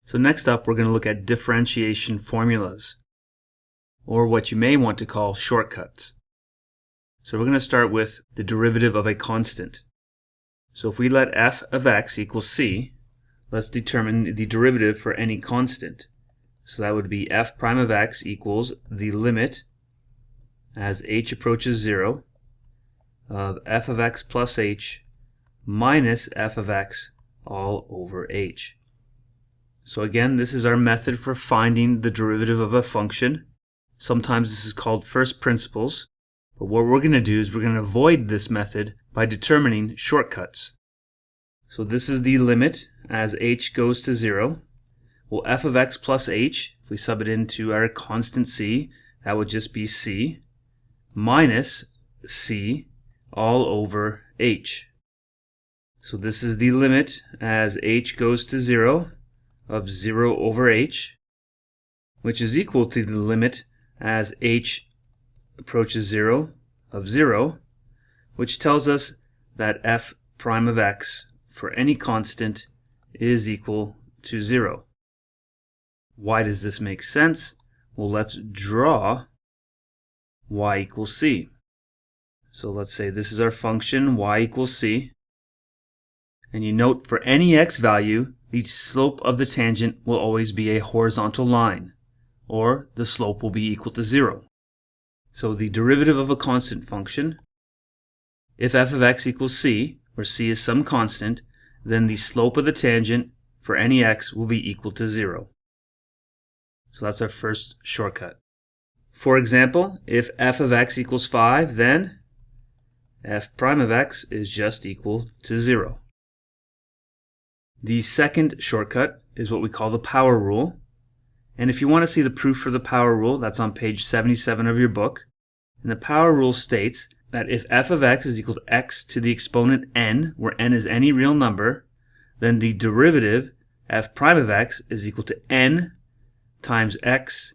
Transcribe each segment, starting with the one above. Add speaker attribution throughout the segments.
Speaker 1: So next up, we're going to look at differentiation formulas, or what you may want to call shortcuts. So we're going to start with the derivative of a constant. So if we let f of x equal c, let's determine the derivative for any constant. So that would be f prime of x equals the limit as h approaches 0 of f of x plus h minus f of x all over h. So again, this is our method for finding the derivative of a function. Sometimes this is called first principles, but what we're going to do is we're going to avoid this method by determining shortcuts. So this is the limit as h goes to 0. Well, f of x plus h, if we sub it into our constant c, that would just be c minus c all over h. So this is the limit as h goes to 0 of 0 over h, which is equal to the limit as h approaches 0 of 0, which tells us that f prime of x for any constant is equal to 0. Why does this make sense? Well, let's draw y equals c. So let's say this is our function y equals c. And you note for any x value, the slope of the tangent will always be a horizontal line, or the slope will be equal to 0. So the derivative of a constant function, if f of x equals c, where c is some constant, then the slope of the tangent for any x will be equal to 0. So that's our first shortcut. For example, if f of x equals 5, then f prime of x is just equal to 0. The second shortcut is what we call the power rule. And if you want to see the proof for the power rule, that's on page 77 of your book. And the power rule states that if f of x is equal to x to the exponent n, where n is any real number, then the derivative f prime of x is equal to n times x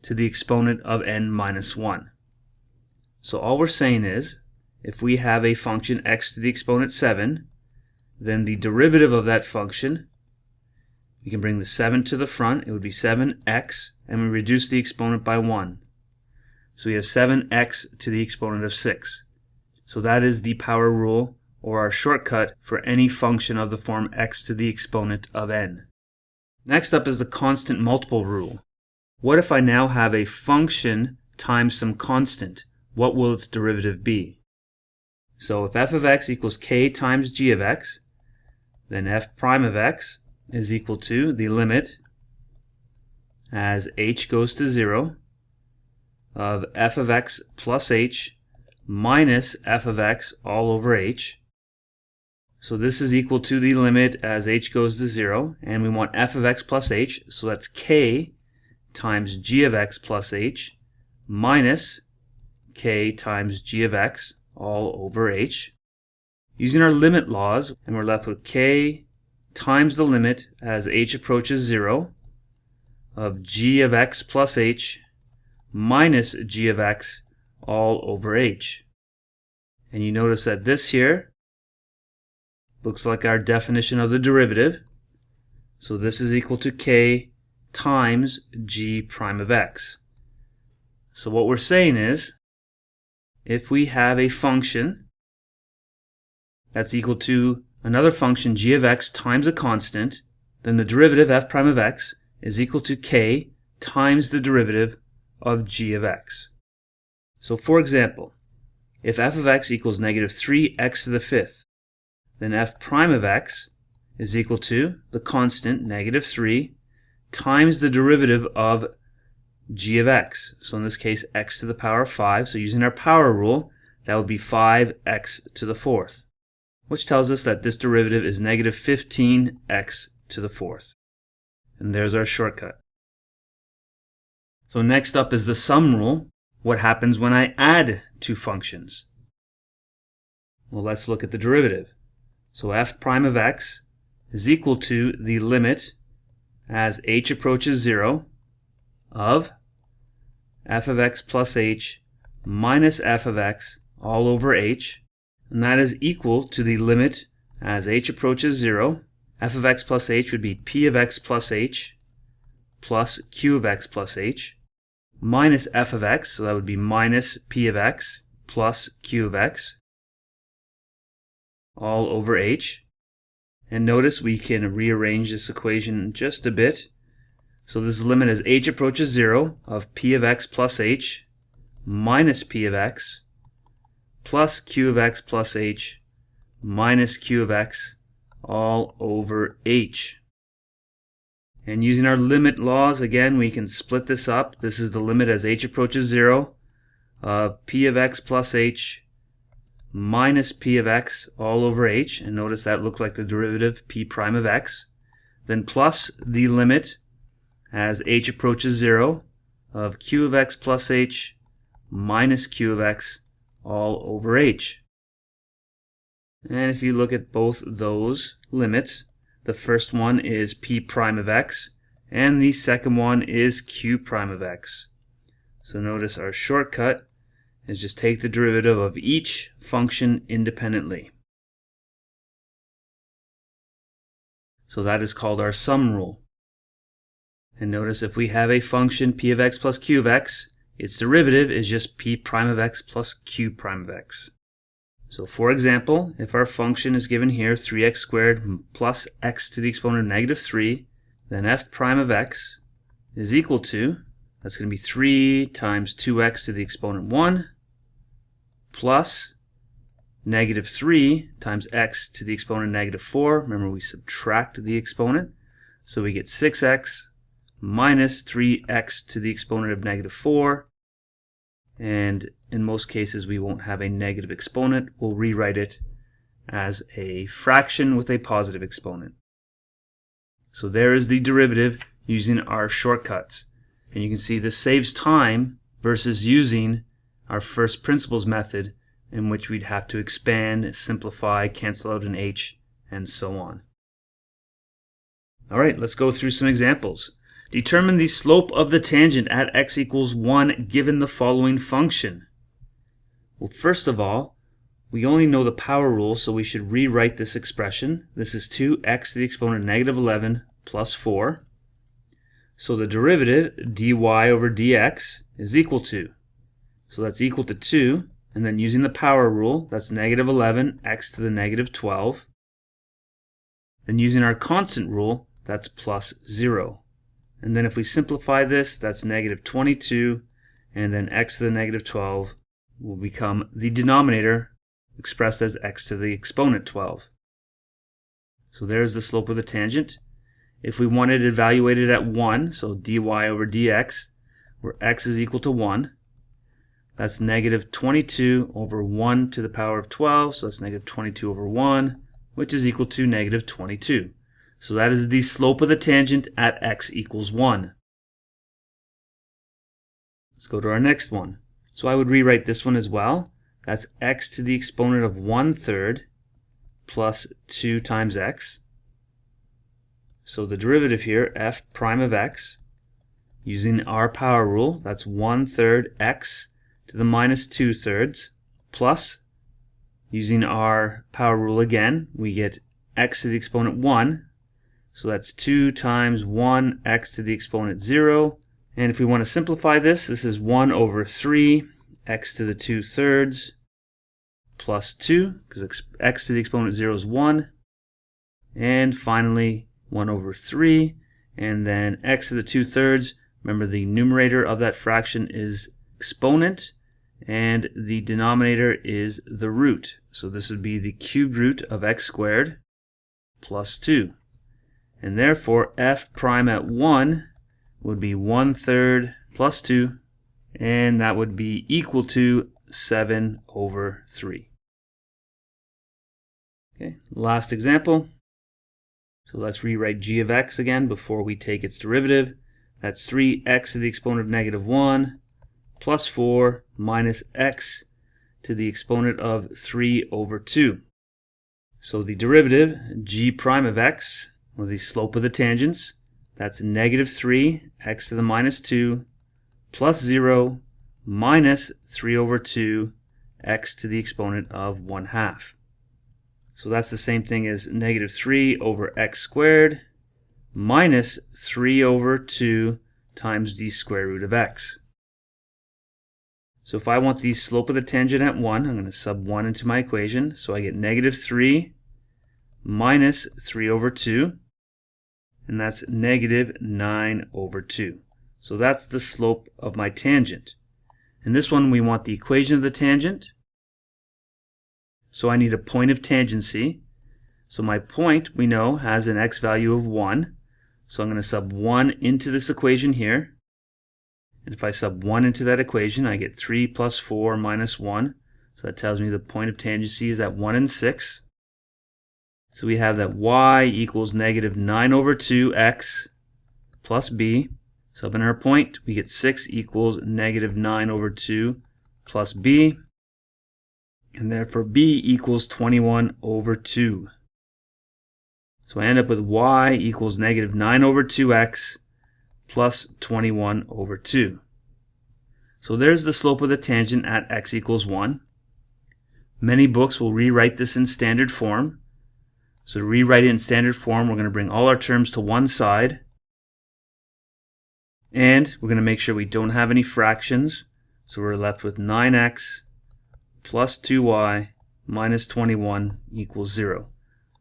Speaker 1: to the exponent of n minus 1. So all we're saying is, if we have a function x to the exponent 7, then the derivative of that function, we can bring the 7 to the front, it would be 7x, and we reduce the exponent by 1. So we have 7x to the exponent of 6. So that is the power rule, or our shortcut for any function of the form x to the exponent of n. Next up is the constant multiple rule. What if I now have a function times some constant? What will its derivative be? So if f of x equals k times g of x, then f prime of x is equal to the limit as h goes to 0 of f of x plus h minus f of x all over h. So this is equal to the limit as h goes to 0, and we want f of x plus h, so that's k times g of x plus h minus k times g of x all over h. Using our limit laws, and we're left with k times the limit as h approaches 0 of g of x plus h minus g of x all over h. And you notice that this here looks like our definition of the derivative. So this is equal to k times g prime of x. So what we're saying is, if we have a function that's equal to another function g of x times a constant, then the derivative f prime of x is equal to k times the derivative of g of x. So for example, if f of x equals negative 3x to the fifth, then f prime of x is equal to the constant negative 3 times the derivative of g of x. So in this case, x to the power of 5. So using our power rule, that would be 5x to the fourth, which tells us that this derivative is negative 15x to the fourth. And there's our shortcut. So next up is the sum rule. What happens when I add two functions? Well, let's look at the derivative. So f prime of x is equal to the limit as h approaches 0 of f of x plus h minus f of x all over h, and that is equal to the limit as h approaches 0, f of x plus h would be p of x plus h plus q of x plus h minus f of x, so that would be minus p of x plus q of x all over h. And notice we can rearrange this equation just a bit. So this is limit as h approaches 0 of p of x plus h minus p of x plus q of x plus h minus q of x all over h. And using our limit laws, again, we can split this up. This is the limit as h approaches 0 of p of x plus h minus p of x all over h. And notice that looks like the derivative p prime of x. Then plus the limit as h approaches 0 of q of x plus h minus q of x all over h. And if you look at both those limits, the first one is p prime of x, and the second one is q prime of x. So notice our shortcut is just take the derivative of each function independently. So that is called our sum rule. And notice if we have a function p of x plus q of x, its derivative is just p prime of x plus q prime of x. So for example, if our function is given here 3x squared plus x to the exponent of negative 3, then f prime of x is equal to, that's going to be 3 times 2x to the exponent 1 plus negative 3 times x to the exponent of negative 4. Remember, we subtract the exponent, so we get 6x minus 3x to the exponent of negative 4. And in most cases, we won't have a negative exponent. We'll rewrite it as a fraction with a positive exponent. So there is the derivative using our shortcuts. And you can see this saves time versus using our first principles method, in which we'd have to expand, simplify, cancel out an h, and so on. All right, let's go through some examples. Determine the slope of the tangent at x equals 1 given the following function. Well, first of all, we only know the power rule, so we should rewrite this expression. This is 2x to the exponent of negative 11 plus 4. So the derivative, dy over dx, is equal to. So that's equal to 2. And then using the power rule, that's negative 11, x to the negative 12. Then using our constant rule, that's plus 0. And then if we simplify this, that's negative 22, and then x to the negative 12 will become the denominator expressed as x to the exponent 12. So there's the slope of the tangent. If we wanted to evaluate it at 1, so dy over dx, where x is equal to 1, that's negative 22 over 1 to the power of 12, so that's negative 22 over 1, which is equal to negative 22. So that is the slope of the tangent at x equals 1. Let's go to our next one. So I would rewrite this one as well. That's x to the exponent of 1/3 plus 2 times x. So the derivative here, f prime of x, using our power rule, that's 1/3 x to the minus 2/3 plus, using our power rule again, we get x to the exponent 1. So that's 2 times 1 x to the exponent 0. And if we want to simplify this, this is 1 over 3 x to the 2/3 plus 2, because x to the exponent 0 is 1. And finally, 1 over 3. And then x to the 2/3. Remember, the numerator of that fraction is exponent, and the denominator is the root. So this would be the cubed root of x squared plus 2. And therefore, f prime at 1 would be 1/3 plus 2, and that would be equal to 7 over 3. Okay, last example. So let's rewrite g of x again before we take its derivative. That's 3x to the exponent of negative 1 plus 4 minus x to the exponent of 3 over 2. So the derivative, g prime of x, or the slope of the tangents, that's negative 3 x to the minus 2 plus 0 minus 3 over 2 x to the exponent of 1/2. So that's the same thing as negative 3 over x squared minus 3 over 2 times the square root of x. So if I want the slope of the tangent at 1, I'm going to sub 1 into my equation. So I get negative 3 minus 3 over 2, and that's negative 9 over 2. So that's the slope of my tangent. In this one, we want the equation of the tangent. So I need a point of tangency. So my point, we know, has an x value of 1. So I'm going to sub 1 into this equation here. And if I sub 1 into that equation, I get 3 plus 4 minus 1. So that tells me the point of tangency is at 1 and 6. So we have that y equals negative 9 over 2x plus b. Sub in our point, we get 6 equals negative 9 over 2 plus b. And therefore b equals 21 over 2. So I end up with y equals negative 9 over 2x plus 21 over 2. So there's the slope of the tangent at x equals 1. Many books will rewrite this in standard form. So to rewrite it in standard form, we're going to bring all our terms to one side. And we're going to make sure we don't have any fractions. So we're left with 9x plus 2y minus 21 equals 0.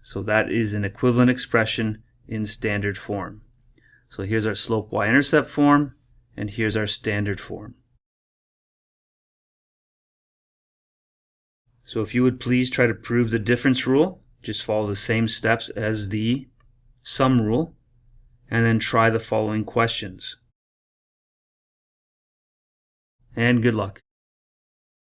Speaker 1: So that is an equivalent expression in standard form. So here's our slope y-intercept form, and here's our standard form. So if you would please try to prove the difference rule, just follow the same steps as the sum rule, and then try the following questions. And good luck.